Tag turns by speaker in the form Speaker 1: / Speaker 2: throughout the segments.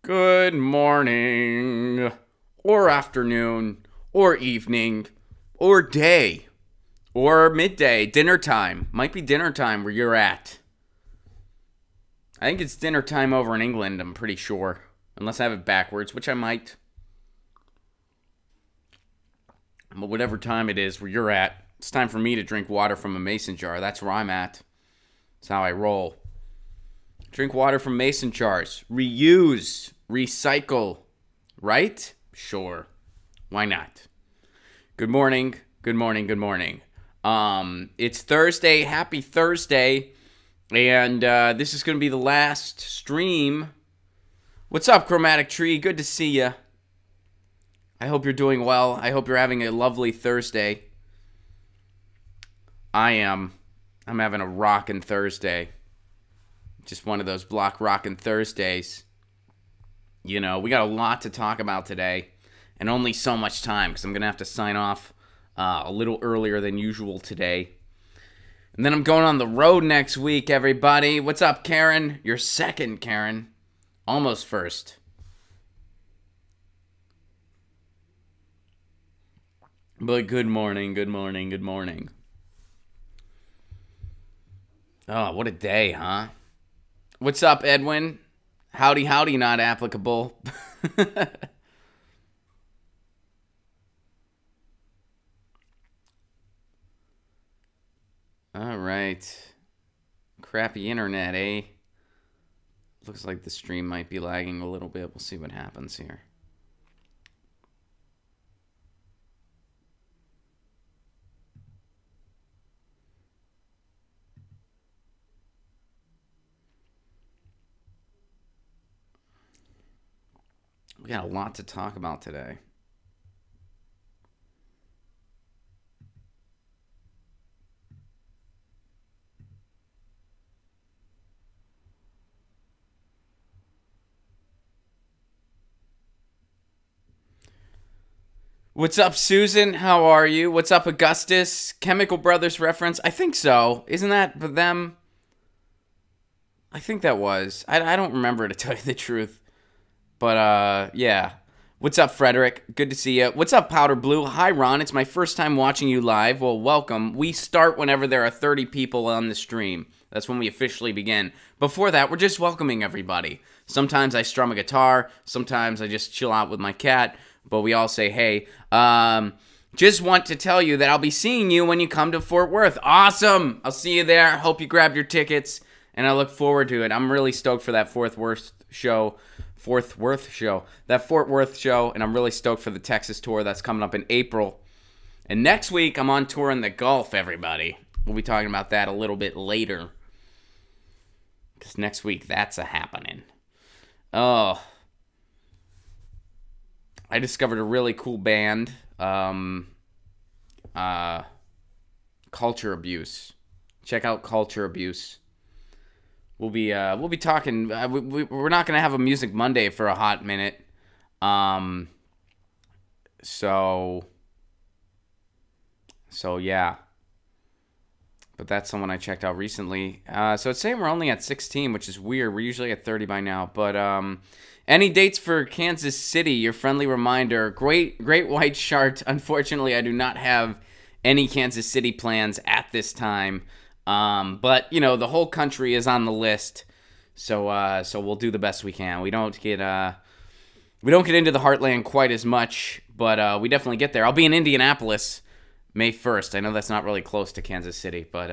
Speaker 1: Good morning, or afternoon, or evening, or day, or midday, dinner time. Might be dinner time where you're at. I think it's dinner time over in England, I'm pretty sure. Unless I have it backwards, which I might. But whatever time it is where you're at, it's time for me to drink water from a mason jar. That's where I'm at. That's how I roll. Drink water from mason jars. Reuse. Recycle. Right? Sure. Why not? Good morning. Good morning. Good morning. It's Thursday. Happy Thursday. And this is going to be the last stream. What's up, Chromatic Tree? Good to see you. I hope you're doing well. I hope you're having a lovely Thursday. I am. I'm having a rockin' Thursday. Just one of those block rockin' Thursdays. You know, we got a lot to talk about today. And only so much time, because I'm going to have to sign off a little earlier than usual today. And then I'm going on the road next week, everybody. What's up, Karen? You're second, Karen. Almost first. But good morning, good morning, good morning. Oh, what a day, huh? What's up, Edwin? Howdy, howdy, not applicable. All right. Crappy internet, eh? Looks like the stream might be lagging a little bit. We'll see what happens here. We got a lot to talk about today. What's up, Susan? How are you? What's up, Augustus? Chemical Brothers reference? I think so. Isn't that for them? I think that was. I don't remember, to tell you the truth. But, yeah. What's up, Frederick? Good to see you. What's up, Powder Blue? Hi, Ron. It's my first time watching you live. Well, welcome. We start whenever there are 30 people on the stream. That's when we officially begin. Before that, we're just welcoming everybody. Sometimes I strum a guitar. Sometimes I just chill out with my cat. But we all say, hey. Just want to tell you that I'll be seeing you when you come to Fort Worth. Awesome. I'll see you there. Hope you grabbed your tickets. And I look forward to it. I'm really stoked for that Fort Worth show. That Fort Worth show, and I'm really stoked for the Texas tour that's coming up in April. And next week, I'm on tour in the Gulf, everybody. We'll be talking about that a little bit later. Because next week, that's a happening. Oh. I discovered a really cool band. Culture Abuse. Check out Culture Abuse. We'll be talking. We're not gonna have a Music Monday for a hot minute. So yeah. But that's someone I checked out recently. So it's saying we're only at 16, which is weird. We're usually at 30 by now. But any dates for Kansas City? Your friendly reminder. Great White Shark. Unfortunately, I do not have any Kansas City plans at this time. But you know, the whole country is on the list, so we'll do the best we can. We don't get into the heartland quite as much, but we definitely get there. I'll be in Indianapolis May 1st. I know that's not really close to Kansas City, but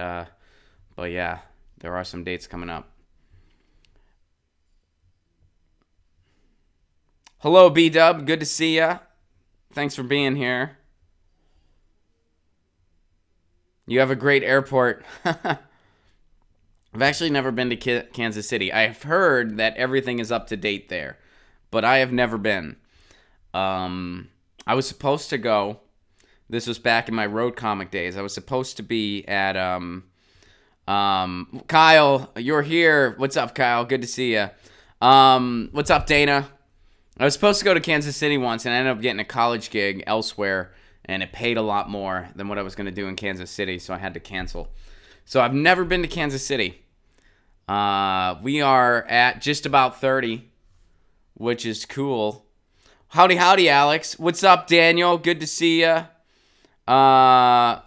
Speaker 1: yeah, there are some dates coming up. Hello, B-Dub. Good to see ya. Thanks for being here. You have a great airport. I've actually never been to Kansas City. I've heard that everything is up to date there, but I have never been. I was supposed to go. This was back in my road comic days. I was supposed to be at Kyle. You're here. What's up, Kyle? Good to see you. What's up, Dana? I was supposed to go to Kansas City once, and I ended up getting a college gig elsewhere. And it paid a lot more than what I was going to do in Kansas City, so I had to cancel. So I've never been to Kansas City. We are at just about 30. which is cool. Howdy, howdy, Alex. What's up, Daniel? Good to see ya.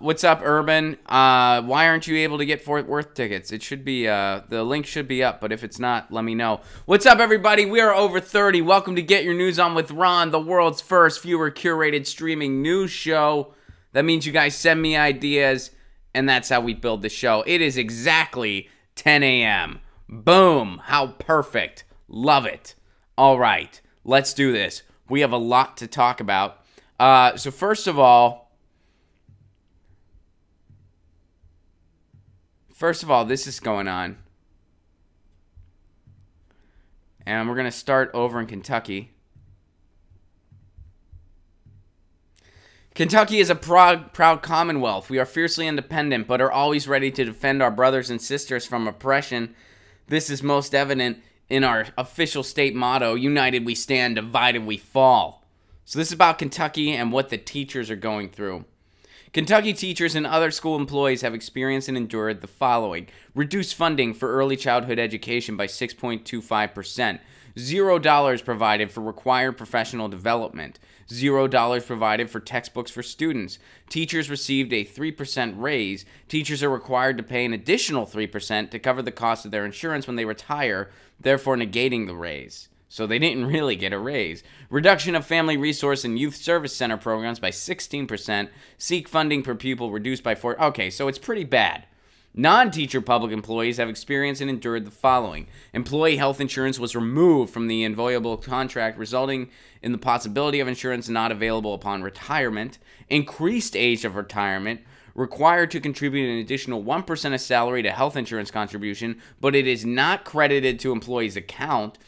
Speaker 1: What's up, Urban? Why aren't you able to get Fort Worth tickets? It should be, the link should be up, but if it's not, let me know. What's up, everybody? We are over 30. Welcome to Get Your News On with Ron, the world's first viewer-curated streaming news show. That means you guys send me ideas, and that's how we build the show. It is exactly 10 a.m. Boom. How perfect. Love it. All right. Let's do this. We have a lot to talk about. So first of all, this is going on. And we're going to start over in Kentucky. Kentucky is a proud commonwealth. We are fiercely independent, but are always ready to defend our brothers and sisters from oppression. This is most evident in our official state motto, United we stand, divided we fall. So this is about Kentucky and what the teachers are going through. Kentucky teachers and other school employees have experienced and endured the following. Reduced funding for early childhood education by 6.25%. $0 provided for required professional development. $0 provided for textbooks for students. Teachers received a 3% raise. Teachers are required to pay an additional 3% to cover the cost of their insurance when they retire, therefore negating the raise. So they didn't really get a raise. Reduction of family resource and youth service center programs by 16%. Seek funding per pupil reduced by 4%. Okay, so it's pretty bad. Non-teacher public employees have experienced and endured the following. Employee health insurance was removed from the inviolable contract, resulting in the possibility of insurance not available upon retirement. Increased age of retirement. Required to contribute an additional 1% of salary to health insurance contribution, but it is not credited to employee's account.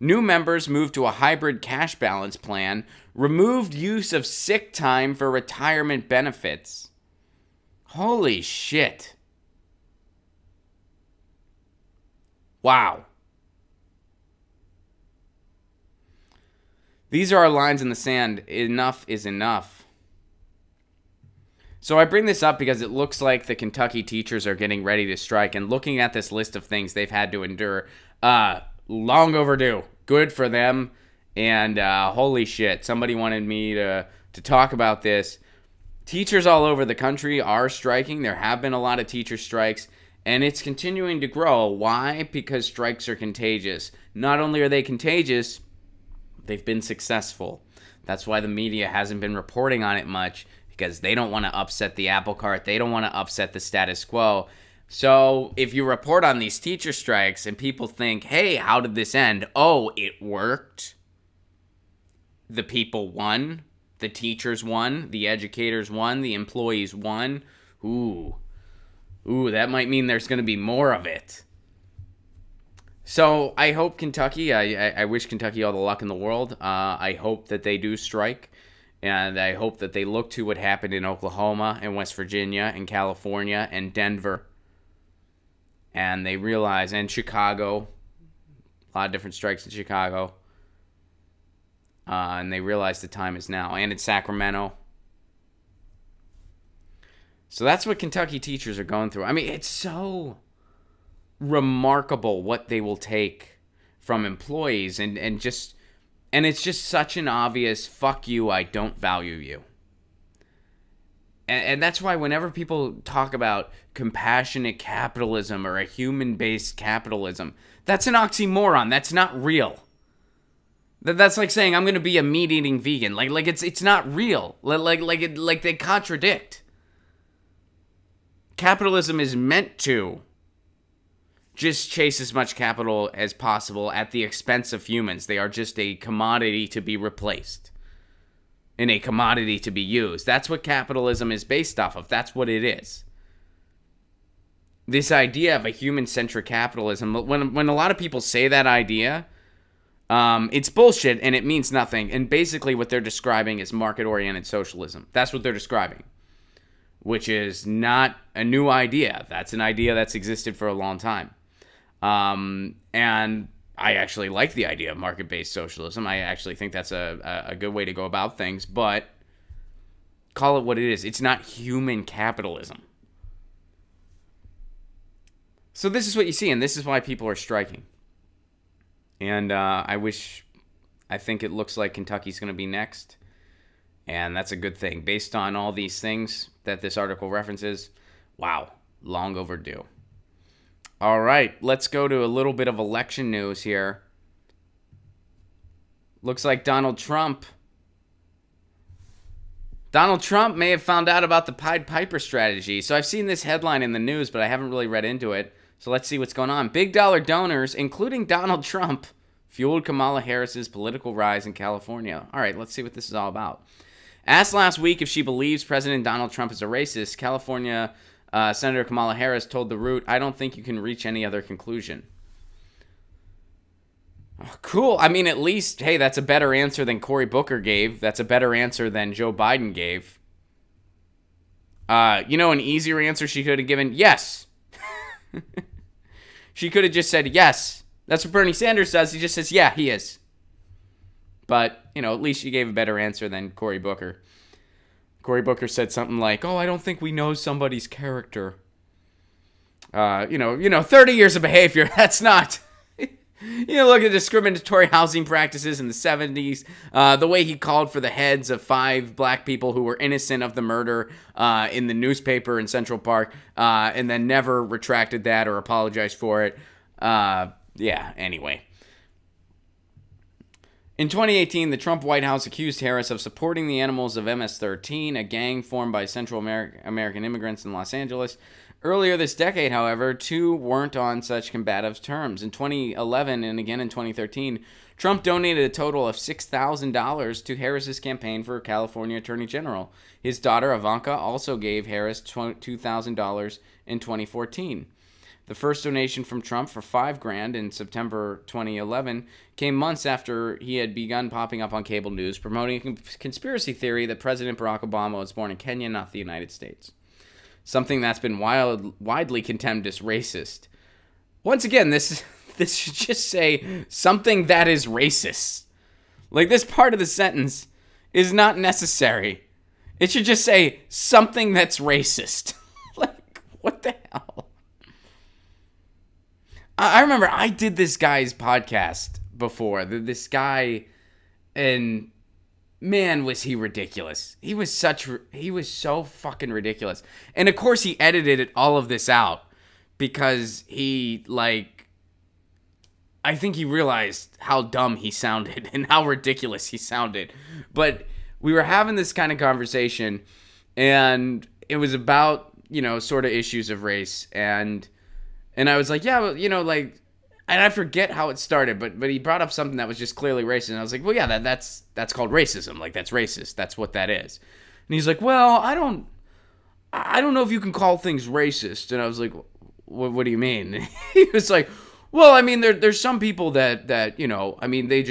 Speaker 1: New members moved to a hybrid cash balance plan. Removed use of sick time for retirement benefits. Holy shit. Wow. These are our lines in the sand. Enough is enough. So I bring this up because it looks like the Kentucky teachers are getting ready to strike. And looking at this list of things they've had to endure, long overdue. Good for them. And holy shit, somebody wanted me to talk about this. Teachers all over the country are striking. There have been a lot of teacher strikes. And it's continuing to grow. Why? Because strikes are contagious. Not only are they contagious, they've been successful. That's why the media hasn't been reporting on it much, because they don't want to upset the apple cart. They don't want to upset the status quo. So if you report on these teacher strikes and people think, hey, how did this end? Oh, it worked. The people won. The teachers won. The educators won. The employees won. Ooh, that might mean there's going to be more of it. So I hope Kentucky, I wish Kentucky all the luck in the world. I hope that they do strike. And I hope that they look to what happened in Oklahoma and West Virginia and California and Denver. And they realize, and Chicago, a lot of different strikes in Chicago. And they realize the time is now. And in Sacramento. So that's what Kentucky teachers are going through. I mean, it's so remarkable what they will take from employees. And it's just such an obvious, fuck you, I don't value you. And that's why whenever people talk about compassionate capitalism or a human-based capitalism, that's an oxymoron. That's not real. That's like saying I'm going to be a meat-eating vegan. Like it's not real. Like they contradict. Capitalism is meant to just chase as much capital as possible at the expense of humans. They are just a commodity to be replaced. And a commodity to be used. That's what capitalism is based off of. That's what it is. This idea of a human-centric capitalism, when a lot of people say that idea, it's bullshit and it means nothing. And basically what they're describing is market-oriented socialism. That's what they're describing. Which is not a new idea. That's an idea that's existed for a long time. And I actually like the idea of market-based socialism. I actually think that's a good way to go about things, but call it what it is. It's not human capitalism. So this is what you see, and this is why people are striking. And I wish I think it looks like Kentucky's going to be next. And that's a good thing. Based on all these things that this article references, wow, long overdue. All right, let's go to a little bit of election news here. Looks like Donald Trump may have found out about the Pied Piper strategy. So I've seen this headline in the news, but I haven't really read into it. So let's see what's going on. Big dollar donors, including Donald Trump, fueled Kamala Harris's political rise in California. All right, let's see what this is all about. Asked last week if she believes President Donald Trump is a racist, California Senator Kamala Harris told The Root, "I don't think you can reach any other conclusion." Oh, cool. I mean, at least, hey, that's a better answer than Cory Booker gave. That's a better answer than Joe Biden gave. You know, an easier answer she could have given? Yes. She could have just said yes. That's what Bernie Sanders does. He just says, yeah, he is. But, you know, at least she gave a better answer than Cory Booker. Cory Booker said something like, oh, I don't think we know somebody's character. 30 years of behavior, that's not... look at discriminatory housing practices in the 70s, the way he called for the heads of 5 black people who were innocent of the murder in the newspaper in Central Park, and then never retracted that or apologized for it. Anyway. In 2018, the Trump White House accused Harris of supporting the animals of MS-13, a gang formed by Central American immigrants in Los Angeles. Earlier this decade, however, two weren't on such combative terms. In 2011 and again in 2013, Trump donated a total of $6,000 to Harris's campaign for California Attorney General. His daughter, Ivanka, also gave Harris $2,000 in 2014. The first donation from Trump for $5,000 in September 2011 came months after he had begun popping up on cable news, promoting a conspiracy theory that President Barack Obama was born in Kenya, not the United States. Something that's been widely condemned as racist. Once again, this should just say something that is racist. Like, this part of the sentence is not necessary. It should just say something that's racist. Like, what the hell? I remember I did this guy's podcast before. This guy, and man, was he ridiculous. He was so fucking ridiculous. And of course he edited all of this out because I think he realized how dumb he sounded and how ridiculous he sounded. But we were having this kind of conversation, and it was about, sort of issues of race, and I was like, yeah, well, and I forget how it started, but he brought up something that was just clearly racist, and I was like, well, yeah, that's called racism. Like, that's racist. That's what that is. And he's like, well, I don't know if you can call things racist. And I was like, what do you mean? And he was like, well, I mean, there's some people that they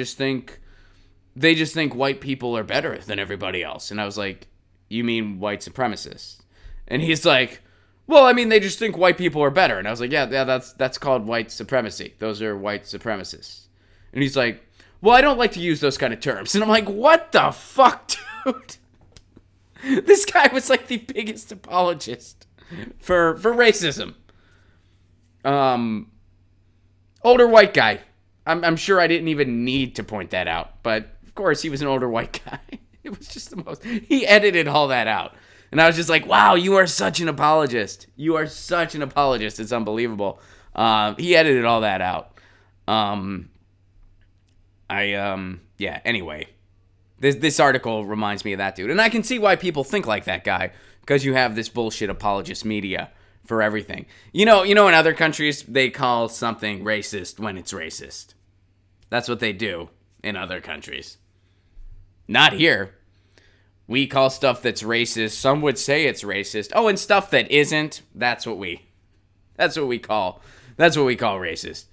Speaker 1: just think white people are better than everybody else. And I was like, you mean white supremacists? And he's like, well, I mean, they just think white people are better. And I was like, yeah, that's called white supremacy. Those are white supremacists. And he's like, well, I don't like to use those kind of terms. And I'm like, what the fuck, dude? This guy was like the biggest apologist for racism. Older white guy. I'm sure I didn't even need to point that out. But, of course, he was an older white guy. It was just the most... He edited all that out. And I was just like, wow, you are such an apologist. You are such an apologist. It's unbelievable. He edited all that out. Anyway. This article reminds me of that dude. And I can see why people think like that guy. Because you have this bullshit apologist media for everything. You know, in other countries, they call something racist when it's racist. That's what they do in other countries. Not here. We call stuff that's racist. Some would say it's racist. Oh, and stuff that isn't, that's what we call racist.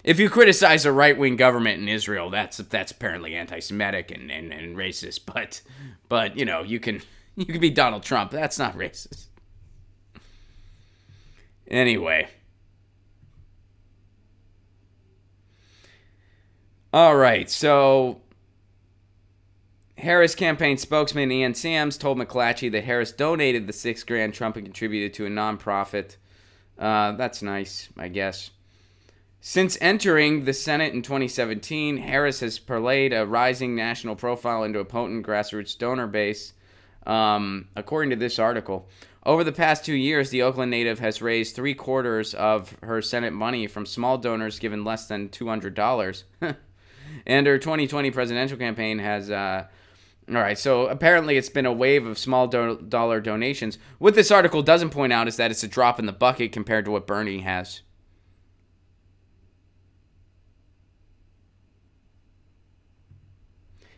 Speaker 1: If you criticize a right-wing government in Israel, that's apparently anti-Semitic and racist. But you can be Donald Trump. That's not racist. Anyway. All right, so Harris campaign spokesman Ian Sams told McClatchy that Harris donated the $6,000 Trump had contributed to a nonprofit. That's nice, I guess. Since entering the Senate in 2017, Harris has parlayed a rising national profile into a potent grassroots donor base, according to this article. Over the past 2 years, the Oakland native has raised 3/4 of her Senate money from small donors given less than $200. And her 2020 presidential campaign has... all right, so apparently it's been a wave of small dollar donations. What this article doesn't point out is that it's a drop in the bucket compared to what Bernie has.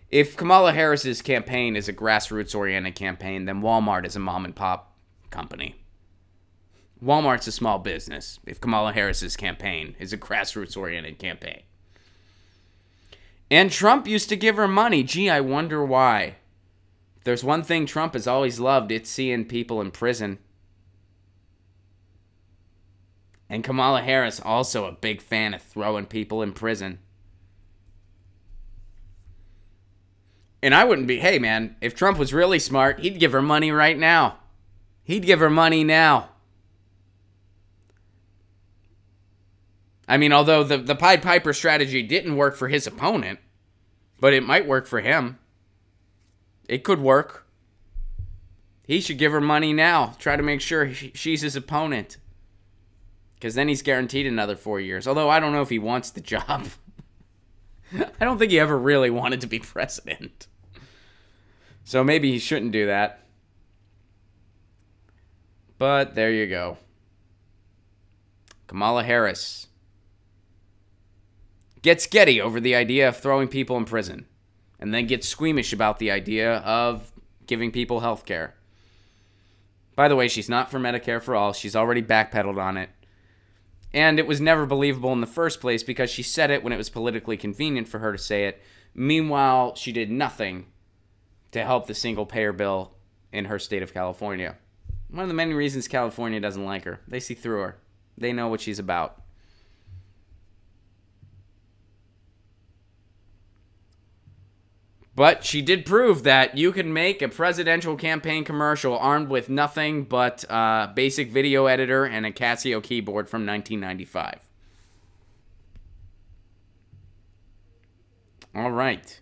Speaker 1: If Kamala Harris's campaign is a grassroots-oriented campaign, then Walmart is a mom-and-pop company. Walmart's a small business if Kamala Harris's campaign is a grassroots-oriented campaign. And Trump used to give her money. Gee, I wonder why. If there's one thing Trump has always loved, it's seeing people in prison. And Kamala Harris also a big fan of throwing people in prison. And I wouldn't be, hey man, if Trump was really smart, he'd give her money right now. He'd give her money now. I mean, although the Pied Piper strategy didn't work for his opponent, but it might work for him. It could work. He should give her money now. Try to make sure she's his opponent. Because then he's guaranteed another 4 years. Although I don't know if he wants the job. I don't think he ever really wanted to be president. So maybe he shouldn't do that. But there you go. Kamala Harris gets sketty over the idea of throwing people in prison. And then gets squeamish about the idea of giving people health care. By the way, she's not for Medicare for all. She's already backpedaled on it. And it was never believable in the first place because she said it when it was politically convenient for her to say it. Meanwhile, she did nothing to help the single-payer bill in her state of California. One of the many reasons California doesn't like her. They see through her. They know what she's about. But she did prove that you can make a presidential campaign commercial armed with nothing but a basic video editor and a Casio keyboard from 1995. All right.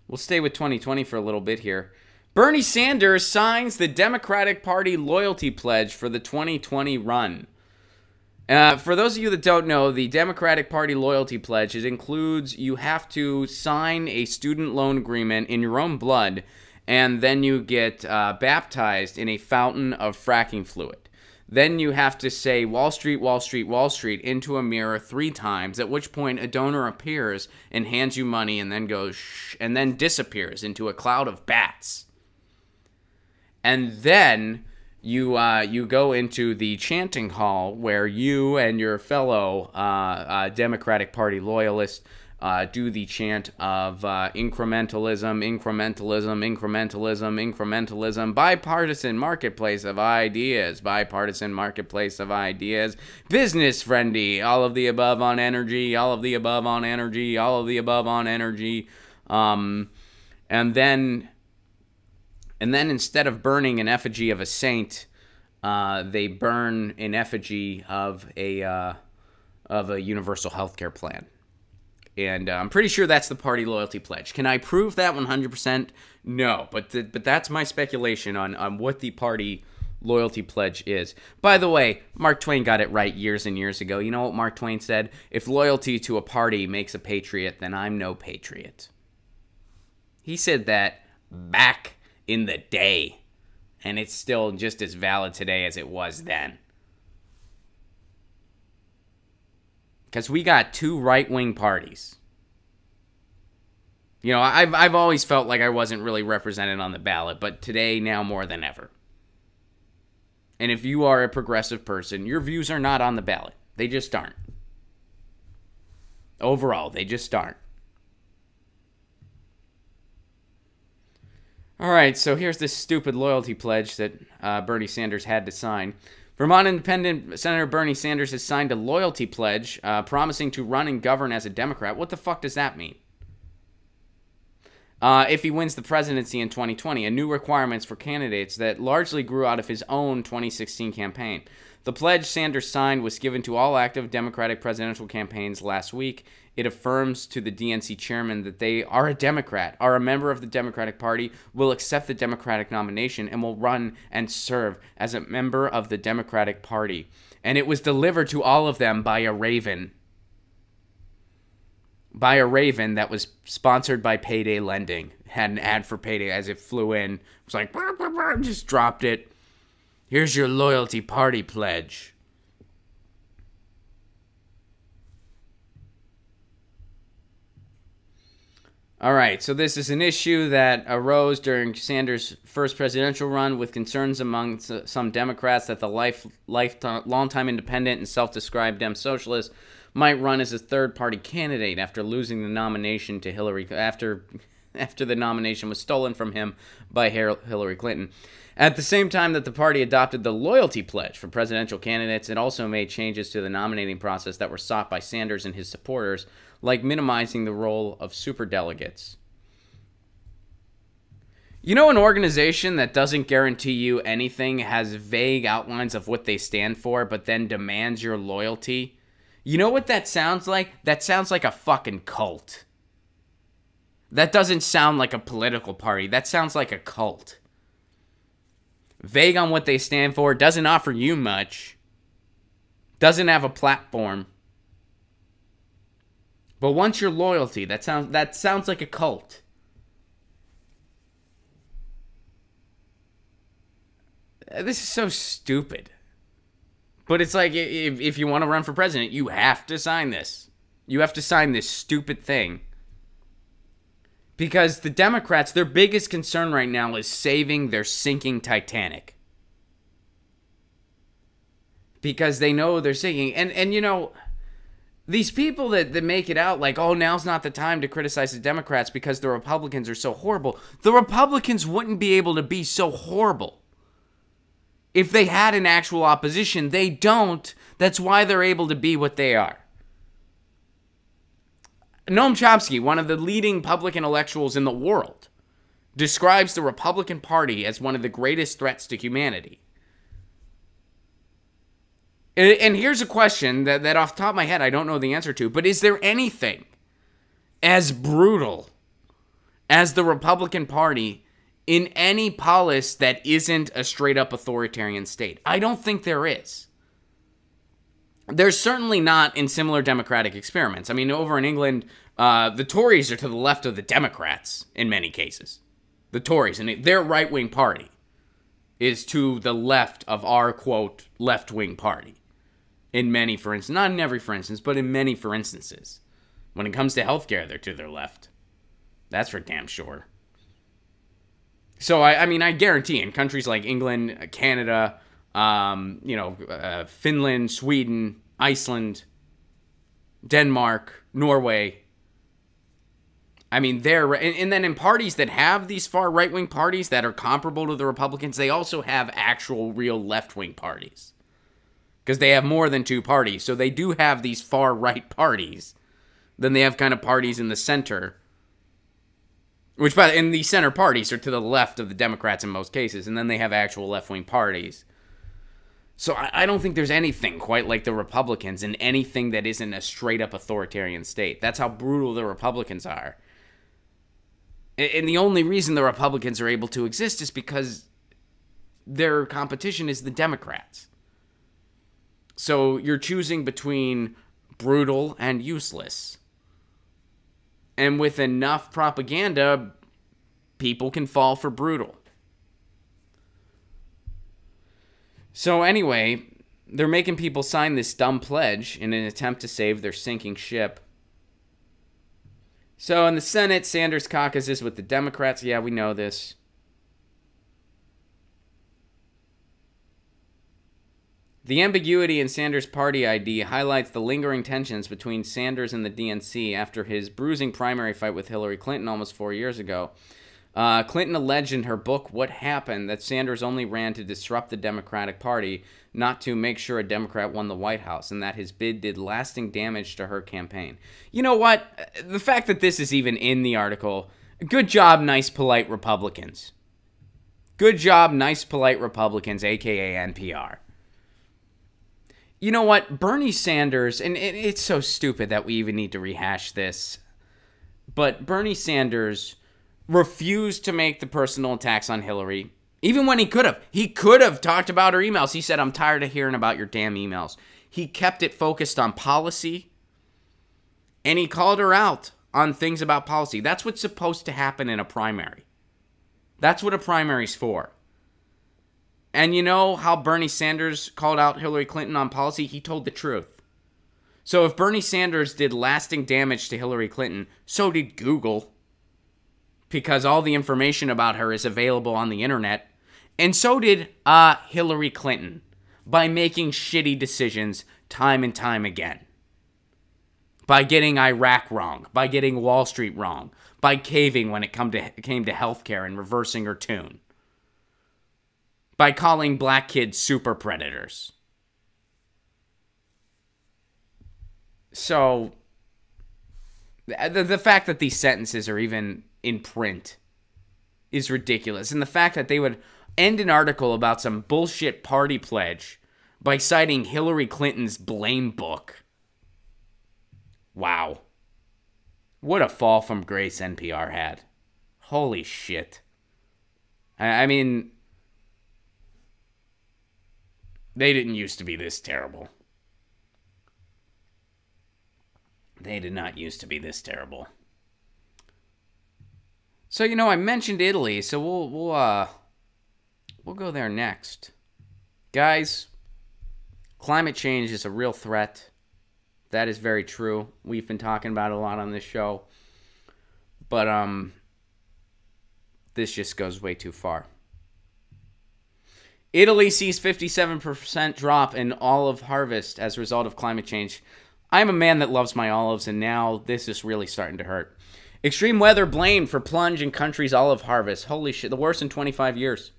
Speaker 1: We'll stay with 2020 for a little bit here. Bernie Sanders signs the Democratic Party loyalty pledge for the 2020 run. For those of you that don't know, the Democratic Party loyalty pledge, it includes you have to sign a student loan agreement in your own blood, and then you get baptized in a fountain of fracking fluid. Then you have to say Wall Street, Wall Street, Wall Street into a mirror 3 times, at which point a donor appears and hands you money and then goes shh, and then disappears into a cloud of bats. And then you go into the chanting hall where you and your fellow Democratic Party loyalists do the chant of incrementalism, incrementalism, incrementalism, incrementalism, bipartisan marketplace of ideas, bipartisan marketplace of ideas, business friendly, all of the above on energy, all of the above on energy, all of the above on energy, and then instead of burning an effigy of a saint, they burn an effigy of a universal health care plan. And I'm pretty sure that's the party loyalty pledge. Can I prove that 100%? No, but that's my speculation on what the party loyalty pledge is. By the way, Mark Twain got it right years and years ago. You know what Mark Twain said? If loyalty to a party makes a patriot, then I'm no patriot. He said that back in the day, and it's still just as valid today as it was then. Because we got 2 right-wing parties. You know, I've always felt like I wasn't really represented on the ballot, but today, now more than ever. And if you are a progressive person, your views are not on the ballot. They just aren't. Overall, they just aren't. All right, so here's this stupid loyalty pledge that Bernie Sanders had to sign. Vermont Independent Senator Bernie Sanders has signed a loyalty pledge promising to run and govern as a Democrat. What the fuck does that mean? if he wins the presidency in 2020, and new requirements for candidates that largely grew out of his own 2016 campaign. The pledge Sanders signed was given to all active Democratic presidential campaigns last week. It affirms to the DNC chairman that they are a Democrat, are a member of the Democratic Party, will accept the Democratic nomination, and will run and serve as a member of the Democratic Party. And it was delivered to all of them by a raven. By a raven that was sponsored by Payday Lending. Had an ad for Payday as it flew in. It was like, bah, bah, bah, just dropped it. Here's your loyalty party pledge. All right, so this is an issue that arose during Sanders' first presidential run with concerns among some Democrats that the longtime independent and self-described Dem socialist might run as a third-party candidate after losing the nomination to Hillary after the nomination was stolen from him by Hillary Clinton. At the same time that the party adopted the loyalty pledge for presidential candidates, it also made changes to the nominating process that were sought by Sanders and his supporters, like minimizing the role of superdelegates. You know, an organization that doesn't guarantee you anything, has vague outlines of what they stand for, but then demands your loyalty? You know what that sounds like? That sounds like a fucking cult. That doesn't sound like a political party. That sounds like a cult. Vague on what they stand for, doesn't offer you much, doesn't have a platform. But once your loyalty, that sounds like a cult. This is so stupid. But it's like, if you want to run for president, you have to sign this. You have to sign this stupid thing. Because the Democrats, their biggest concern right now is saving their sinking Titanic. Because they know they're sinking. And you know, these people that make it out like, oh, now's not the time to criticize the Democrats because the Republicans are so horrible. The Republicans wouldn't be able to be so horrible if they had an actual opposition. They don't. That's why they're able to be what they are. Noam Chomsky, one of the leading public intellectuals in the world, describes the Republican Party as one of the greatest threats to humanity. And here's a question that off the top of my head I don't know the answer to, but is there anything as brutal as the Republican Party in any polis that isn't a straight-up authoritarian state? I don't think there is. There's certainly not in similar democratic experiments. I mean, over in England, the Tories are to the left of the Democrats in many cases. The Tories, and their right-wing party is to the left of our, quote, left-wing party. In many, for instance, not in every for instance, but in many for instances. When it comes to healthcare, they're to their left. That's for damn sure. So, I mean, I guarantee in countries like England, Canada, Finland, Sweden, Iceland, Denmark, Norway. I mean, and then in parties that have these far right-wing parties that are comparable to the Republicans, they also have actual real left-wing parties. Because they have more than two parties. So they do have these far right parties. Then they have kind of parties in the center. And the center parties are to the left of the Democrats in most cases. And then they have actual left-wing parties. So I don't think there's anything quite like the Republicans in anything that isn't a straight-up authoritarian state. That's how brutal the Republicans are. And the only reason the Republicans are able to exist is because their competition is the Democrats. So you're choosing between brutal and useless. And with enough propaganda, people can fall for brutal. So anyway, they're making people sign this dumb pledge in an attempt to save their sinking ship. So in the Senate, Sanders caucuses with the Democrats. Yeah, we know this. The ambiguity in Sanders' party ID highlights the lingering tensions between Sanders and the DNC after his bruising primary fight with Hillary Clinton almost 4 years ago. Clinton alleged in her book, What Happened, that Sanders only ran to disrupt the Democratic Party, not to make sure a Democrat won the White House, and that his bid did lasting damage to her campaign. You know what? The fact that this is even in the article Good job, nice, polite Republicans. Good job, nice, polite Republicans, a.k.a. NPR. You know what? Bernie Sanders, and it's so stupid that we even need to rehash this, but Bernie Sanders refused to make the personal attacks on Hillary, even when he could have. He could have talked about her emails. He said, I'm tired of hearing about your damn emails. He kept it focused on policy, and he called her out on things about policy. That's what's supposed to happen in a primary. That's what a primary's for. And you know how Bernie Sanders called out Hillary Clinton on policy? He told the truth. So if Bernie Sanders did lasting damage to Hillary Clinton, so did Google, because all the information about her is available on the internet. And so did Hillary Clinton, by making shitty decisions time and time again. By getting Iraq wrong, by getting Wall Street wrong, by caving when it came to healthcare and reversing her tune, by calling black kids super predators. So, the fact that these sentences are even in print is ridiculous. And the fact that they would end an article about some bullshit party pledge by citing Hillary Clinton's blame book. Wow. What a fall from grace NPR had. Holy shit. I mean, they didn't used to be this terrible. They did not used to be this terrible. So, you know, I mentioned Italy, so we'll go there next. Guys, climate change is a real threat. That is very true. We've been talking about it a lot on this show. But this just goes way too far. Italy sees 57% drop in olive harvest as a result of climate change. I'm a man that loves my olives, and now this is really starting to hurt. Extreme weather blamed for plunge in country's olive harvest. Holy shit, the worst in 25 years.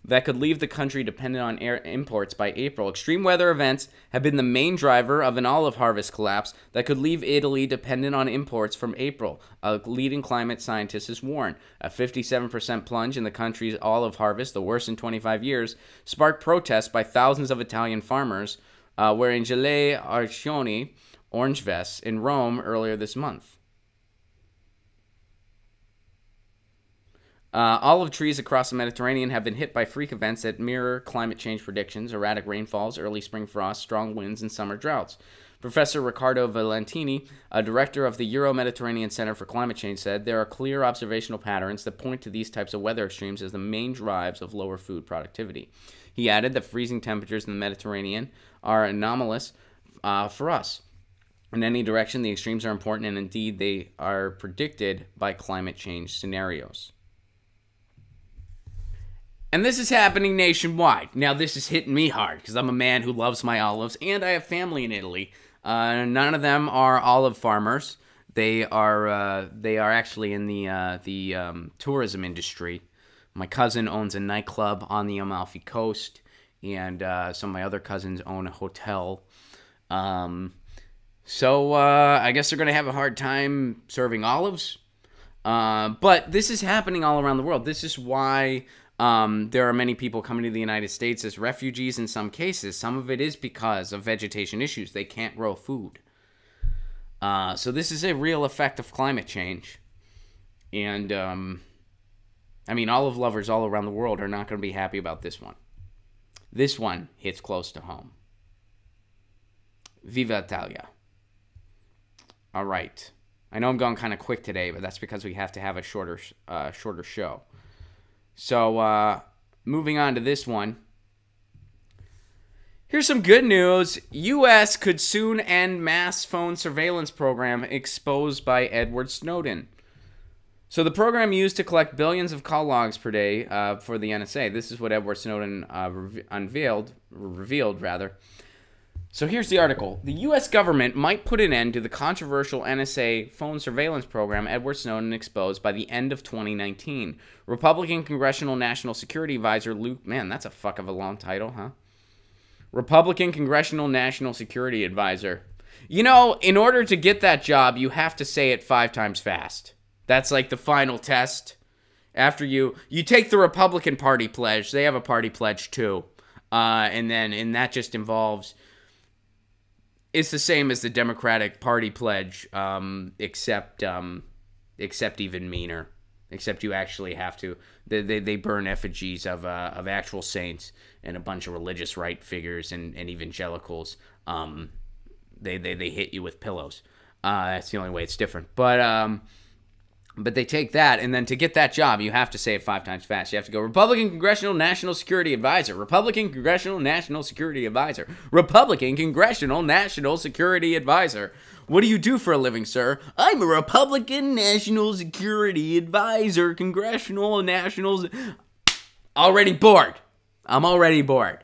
Speaker 1: That could leave the country dependent on air imports by April. Extreme weather events have been the main driver of an olive harvest collapse that could leave Italy dependent on imports from April. A leading climate scientist has warned. A 57% plunge in the country's olive harvest, the worst in 25 years, sparked protests by thousands of Italian farmers wearing gilet arancioni, orange vests, in Rome earlier this month. Olive trees across the Mediterranean have been hit by freak events that mirror climate change predictions: erratic rainfalls, early spring frosts, strong winds, and summer droughts. Professor Riccardo Valentini, a director of the Euro-Mediterranean Center for Climate Change, said there are clear observational patterns that point to these types of weather extremes as the main drives of lower food productivity. He added that freezing temperatures in the Mediterranean are anomalous for us. In any direction, the extremes are important, and indeed they are predicted by climate change scenarios. And this is happening nationwide. Now, this is hitting me hard because I'm a man who loves my olives, and I have family in Italy. None of them are olive farmers. They are actually in the tourism industry. My cousin owns a nightclub on the Amalfi Coast, and some of my other cousins own a hotel. So I guess they're going to have a hard time serving olives. But this is happening all around the world. This is why there are many people coming to the United States as refugees in some cases. Some of it is because of vegetation issues. They can't grow food. So this is a real effect of climate change. And, I mean, olive lovers all around the world are not going to be happy about this one. This one hits close to home. Viva Italia. All right. I know I'm going kind of quick today, but that's because we have to have a shorter show. So, moving on to this one. Here's some good news. U.S. could soon end mass phone surveillance program exposed by Edward Snowden. So the program used to collect billions of call logs per day for the NSA. This is what Edward Snowden revealed. So here's the article. The U.S. government might put an end to the controversial NSA phone surveillance program Edward Snowden exposed by the end of 2019. Republican Congressional National Security Advisor Luke... Man, that's a fuck of a long title, huh? Republican Congressional National Security Advisor. You know, in order to get that job, you have to say it 5 times fast. That's like the final test. After you take the Republican Party pledge. They have a party pledge too. And that just involves, it's the same as the Democratic Party pledge, except even meaner. Except you actually have to, they burn effigies of actual saints and a bunch of religious right figures and evangelicals. They hit you with pillows. That's the only way it's different. But they take that, and then to get that job, you have to say it 5 times fast. You have to go, Republican Congressional National Security Advisor, Republican Congressional National Security Advisor, Republican Congressional National Security Advisor. What do you do for a living, sir? I'm a Republican National Security Advisor, Congressional Nationals. Already bored. I'm already bored.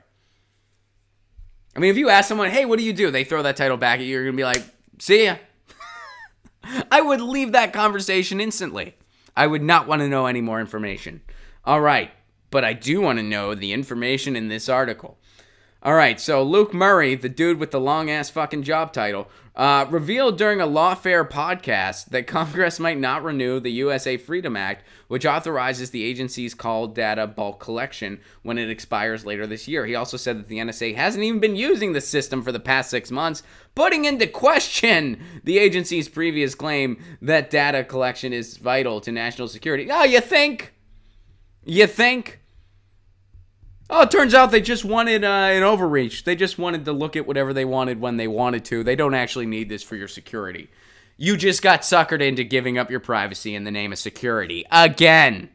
Speaker 1: I mean, if you ask someone, hey, what do you do? They throw that title back at you, you're going to be like, see ya. I would leave that conversation instantly. I would not want to know any more information. All right, but I do want to know the information in this article. All right, so Luke Murray, the dude with the long-ass fucking job title, revealed during a Lawfare podcast that Congress might not renew the USA Freedom Act, which authorizes the agency's call data bulk collection when it expires later this year. He also said that the NSA hasn't even been using the system for the past 6 months, putting into question the agency's previous claim that data collection is vital to national security. Oh, you think? You think? Oh, it turns out they just wanted an overreach. They just wanted to look at whatever they wanted when they wanted to. They don't actually need this for your security. You just got suckered into giving up your privacy in the name of security. Again.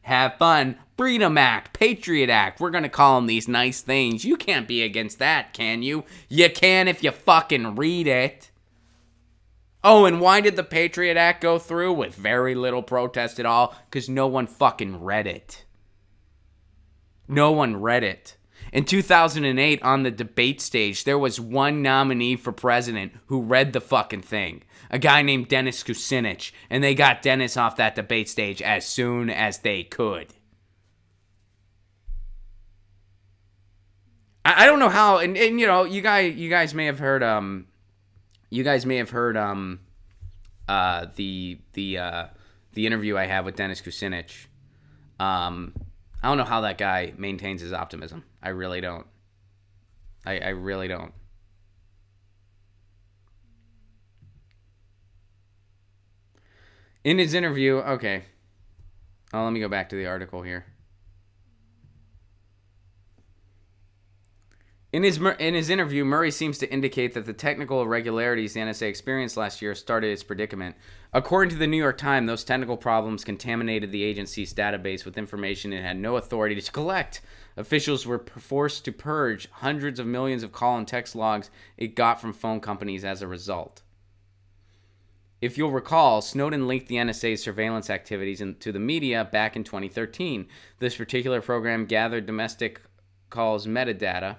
Speaker 1: Have fun. Freedom Act, Patriot Act. We're going to call them these nice things. You can't be against that, can you? You can if you fucking read it. Oh, and why did the Patriot Act go through? With very little protest at all. Because no one fucking read it. No one read it. In 2008, on the debate stage, there was one nominee for president who read the fucking thing. A guy named Dennis Kucinich. And they got Dennis off that debate stage as soon as they could. I don't know how, and you know, you guys may have heard the interview I have with Dennis Kucinich. I don't know how that guy maintains his optimism. I really don't. I really don't. In his interview, okay. Oh, let me go back to the article here. In his interview, Murray seems to indicate that the technical irregularities the NSA experienced last year started its predicament. According to the New York Times, those technical problems contaminated the agency's database with information it had no authority to collect. Officials were forced to purge hundreds of millions of call and text logs it got from phone companies as a result. If you'll recall, Snowden leaked the NSA's surveillance activities to the media back in 2013. This particular program gathered domestic calls metadata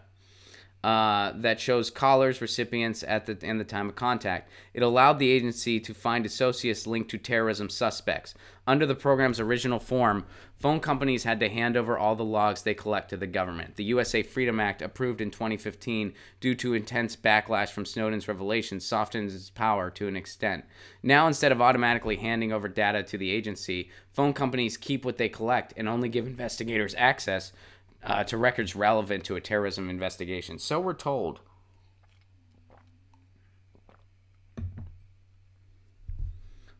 Speaker 1: that shows callers, recipients and the time of contact. It allowed the agency to find associates linked to terrorism suspects. Under the program's original form, phone companies had to hand over all the logs they collect to the government. The USA Freedom Act, approved in 2015 due to intense backlash from Snowden's revelations, softens its power to an extent. Now, instead of automatically handing over data to the agency, phone companies keep what they collect and only give investigators access to records relevant to a terrorism investigation. So we're told.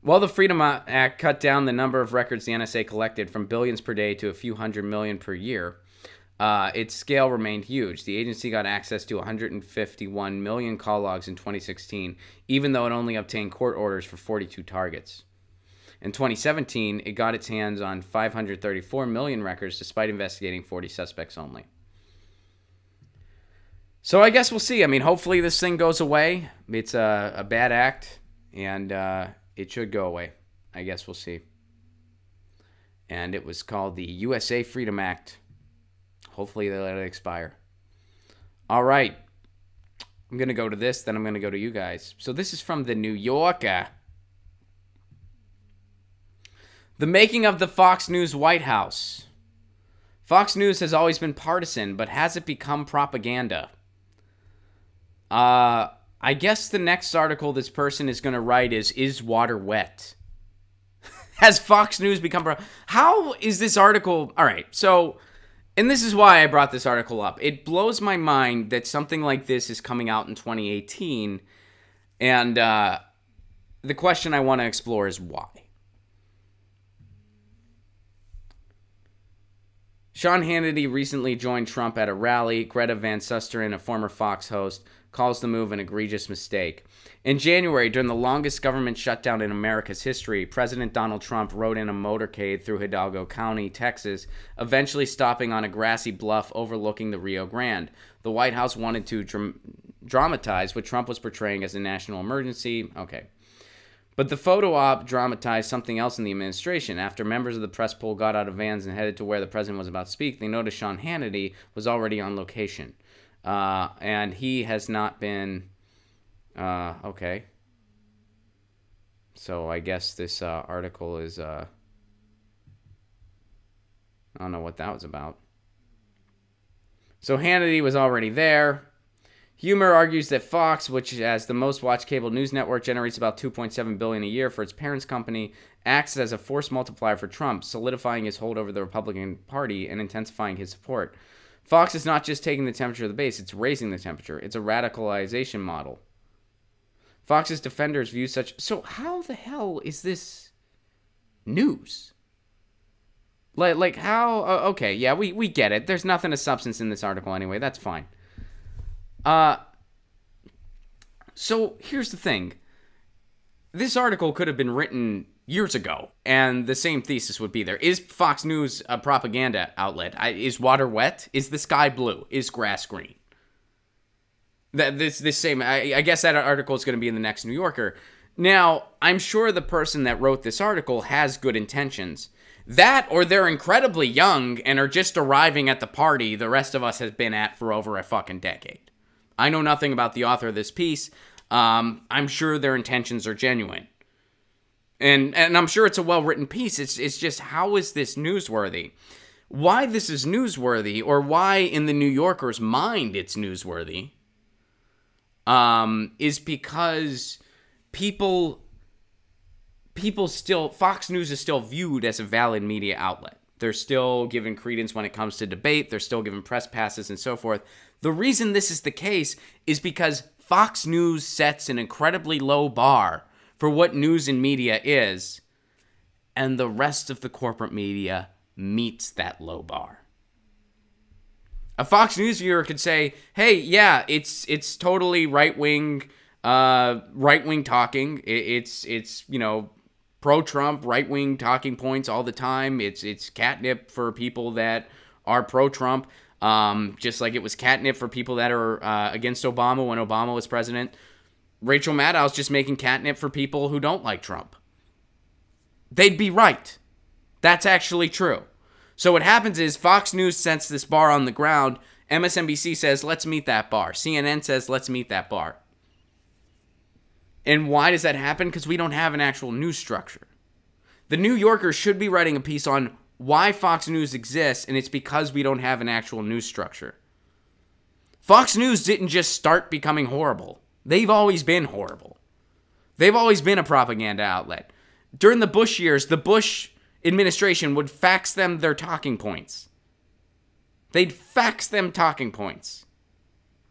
Speaker 1: While the Freedom Act cut down the number of records the NSA collected from billions per day to a few hundred million per year, its scale remained huge. The agency got access to 151 million call logs in 2016, even though it only obtained court orders for 42 targets. In 2017, it got its hands on 534 million records despite investigating 40 suspects only. So I guess we'll see. I mean, hopefully this thing goes away. It's a bad act, and it should go away. I guess we'll see. And it was called the USA Freedom Act. Hopefully they let it expire. All right. I'm going to go to this, then I'm going to go to you guys. So this is from the New Yorker. The making of the Fox News White House. Fox News has always been partisan, but has it become propaganda? I guess the next article this person is going to write is water wet? Has Fox News become... How is this article... All right, so... And this is why I brought this article up. It blows my mind that something like this is coming out in 2018. And the question I want to explore is why. Sean Hannity recently joined Trump at a rally. Greta Van Susteren, a former Fox host, calls the move an egregious mistake. In January, during the longest government shutdown in America's history, President Donald Trump rode in a motorcade through Hidalgo County, Texas, eventually stopping on a grassy bluff overlooking the Rio Grande. The White House wanted to dramatize what Trump was portraying as a national emergency. Okay. But the photo op dramatized something else in the administration. After members of the press pool got out of vans and headed to where the president was about to speak, they noticed Sean Hannity was already on location. And he has not been... okay. So I guess this article is... I don't know what that was about. So Hannity was already there. Humor argues that Fox, which as the most watched cable news network, generates about $2.7 billion a year for its parent company, acts as a force multiplier for Trump, solidifying his hold over the Republican Party and intensifying his support. Fox is not just taking the temperature of the base, it's raising the temperature. It's a radicalization model. Fox's defenders view such... So how the hell is this news? Like how... okay, yeah, we get it. There's nothing of substance in this article anyway. That's fine. So here's the thing. This article could have been written years ago, and the same thesis would be there. Is Fox News a propaganda outlet? Is water wet? Is the sky blue? Is grass green? This same... I guess that article is going to be in the next New Yorker. Now, I'm sure the person that wrote this article has good intentions. That, or they're incredibly young and are just arriving at the party the rest of us has been at for over a fucking decade. I know nothing about the author of this piece. I'm sure their intentions are genuine. And I'm sure it's a well-written piece. It's just, how is this newsworthy? Why this is newsworthy, or why in the New Yorker's mind it's newsworthy, is because people still... Fox News is still viewed as a valid media outlet. They're still given credence when it comes to debate. They're still given press passes and so forth. The reason this is the case is because Fox News sets an incredibly low bar for what news and media is, and the rest of the corporate media meets that low bar. A Fox News viewer could say, hey, yeah, it's totally right-wing talking. It's you know, pro-Trump, right-wing talking points all the time. It's catnip for people that are pro-Trump. Just like it was catnip for people that are against Obama when Obama was president. Rachel Maddow's just making catnip for people who don't like Trump. They'd be right. That's actually true. So what happens is Fox News sets this bar on the ground. MSNBC says, let's meet that bar. CNN says, let's meet that bar. And why does that happen? Because we don't have an actual news structure. The New Yorker should be writing a piece on why Fox News exists, and it's because we don't have an actual news structure. Fox News didn't just start becoming horrible. They've always been horrible. They've always been a propaganda outlet. During the Bush years, the Bush administration would fax them their talking points. They'd fax them talking points.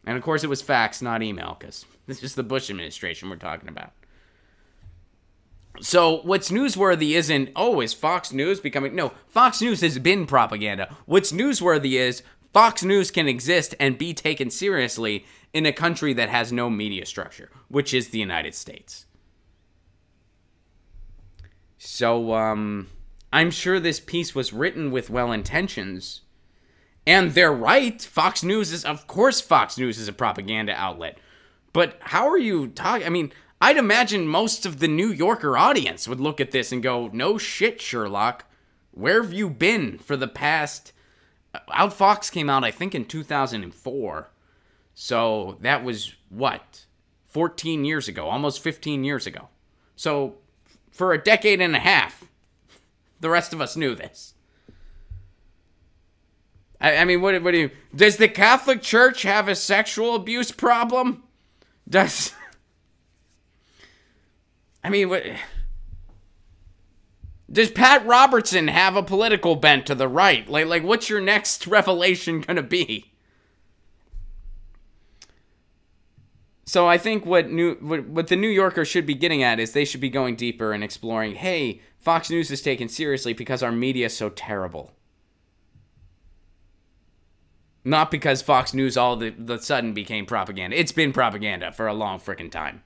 Speaker 1: And of course it was fax, not email, because this is the Bush administration we're talking about. So what's newsworthy isn't, oh, is Fox News becoming... No, Fox News has been propaganda. What's newsworthy is Fox News can exist and be taken seriously in a country that has no media structure, which is the United States. So, I'm sure this piece was written with well intentions. And they're right. Fox News is... Of course Fox News is a propaganda outlet. But how are you talking... I mean... I'd imagine most of the New Yorker audience would look at this and go, no shit, Sherlock. Where have you been for the past... Outfox came out, I think, in 2004. So that was, what? 14 years ago. Almost 15 years ago. So for a decade and a half, the rest of us knew this. I mean, what do you... Does the Catholic Church have a sexual abuse problem? Does... I mean, what... Does Pat Robertson have a political bent to the right? Like what's your next revelation gonna be? So I think what the New Yorker should be getting at is they should be going deeper and exploring, hey, Fox News is taken seriously because our media is so terrible. Not because Fox News all of a sudden became propaganda. It's been propaganda for a long frickin' time.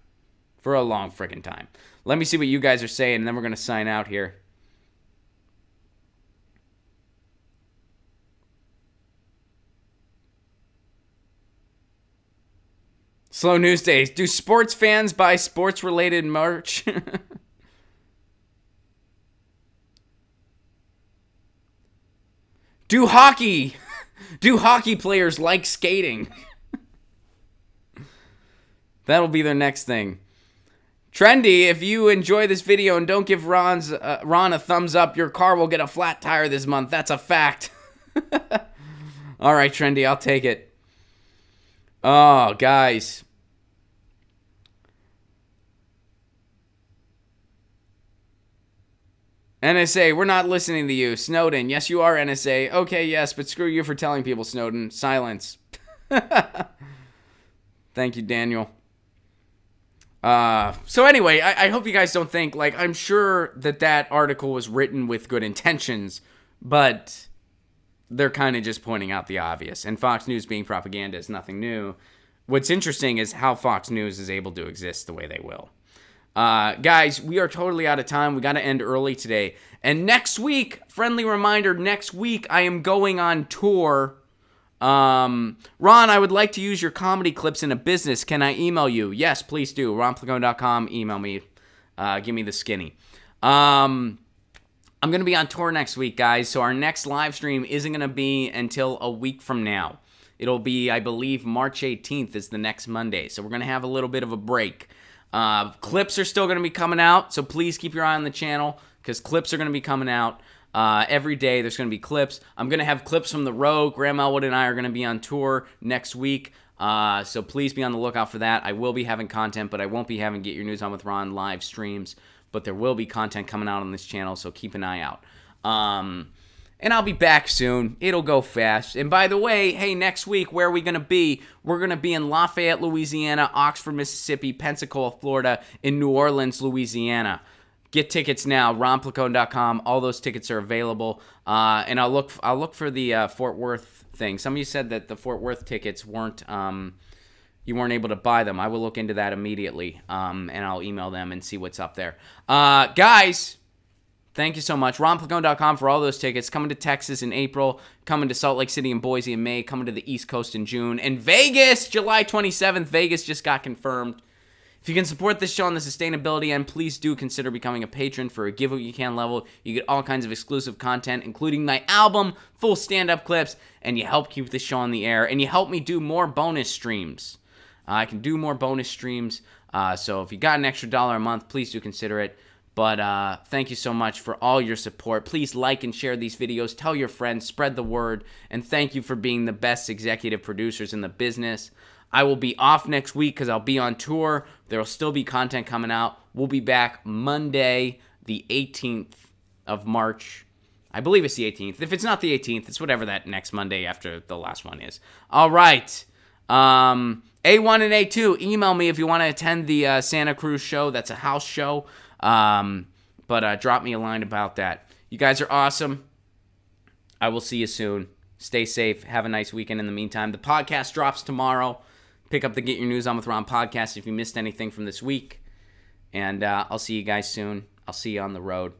Speaker 1: For a long frickin' time. Let me see what you guys are saying, and then we're going to sign out here. Slow news days. Do sports fans buy sports-related merch? Do hockey players like skating? That'll be their next thing. Trendy, if you enjoy this video and don't give Ron a thumbs up, your car will get a flat tire this month. That's a fact. All right, Trendy, I'll take it. Oh, guys. NSA, we're not listening to you. Snowden, yes, you are NSA. Okay, yes, but screw you for telling people, Snowden. Silence. Thank you, Daniel. So anyway, I hope you guys don't think, like, I'm sure that article was written with good intentions, but they're kind of just pointing out the obvious. And Fox News being propaganda is nothing new. What's interesting is how Fox News is able to exist the way they will. Guys, we are totally out of time. We got to end early today. And next week, friendly reminder, next week I am going on tour. Ron, I would like to use your comedy clips in a business. Can I email you? Yes, please do. ronplagone.com. Email me. Give me the skinny. I'm going to be on tour next week, guys. So our next live stream isn't going to be until a week from now. It'll be, I believe, March 18th is the next Monday. So we're going to have a little bit of a break. Clips are still going to be coming out, so please keep your eye on the channel because clips are going to be coming out every day. There's going to be clips. I'm going to have clips from the road. Graham Elwood and I are going to be on tour next week, so please be on the lookout for that. I will be having content, but I won't be having Get Your News On with Ron live streams, but there will be content coming out on this channel, so keep an eye out. And I'll be back soon. It'll go fast. And by the way, hey, next week, where are we going to be? We're going to be in Lafayette, Louisiana, Oxford, Mississippi, Pensacola, Florida, and New Orleans, Louisiana. Get tickets now, ronplagone.com. All those tickets are available. And I'll look for the Fort Worth thing. Some of you said that the Fort Worth tickets weren't you weren't able to buy them. I will look into that immediately, and I'll email them and see what's up there. Guys, thank you so much. ronplagone.com for all those tickets. Coming to Texas in April. Coming to Salt Lake City and Boise in May. Coming to the East Coast in June. And Vegas, July 27th. Vegas just got confirmed. If you can support this show on the sustainability end, please do consider becoming a patron for a give what you can level. You get all kinds of exclusive content, including my album, full stand-up clips, and you help keep this show on the air. And you help me do more bonus streams. I can do more bonus streams. So if you got an extra $1 a month, please do consider it. But thank you so much for all your support. Please like and share these videos. Tell your friends. Spread the word. And thank you for being the best executive producers in the business. I will be off next week because I'll be on tour. There will still be content coming out. We'll be back Monday, the 18th of March. I believe it's the 18th. If it's not the 18th, it's whatever that next Monday after the last one is. All right. A1 and A2, email me if you want to attend the Santa Cruz show. That's a house show. But drop me a line about that. You guys are awesome. I will see you soon. Stay safe. Have a nice weekend in the meantime. The podcast drops tomorrow. Pick up the Get Your News On with Ron podcast if you missed anything from this week. And I'll see you guys soon. I'll see you on the road.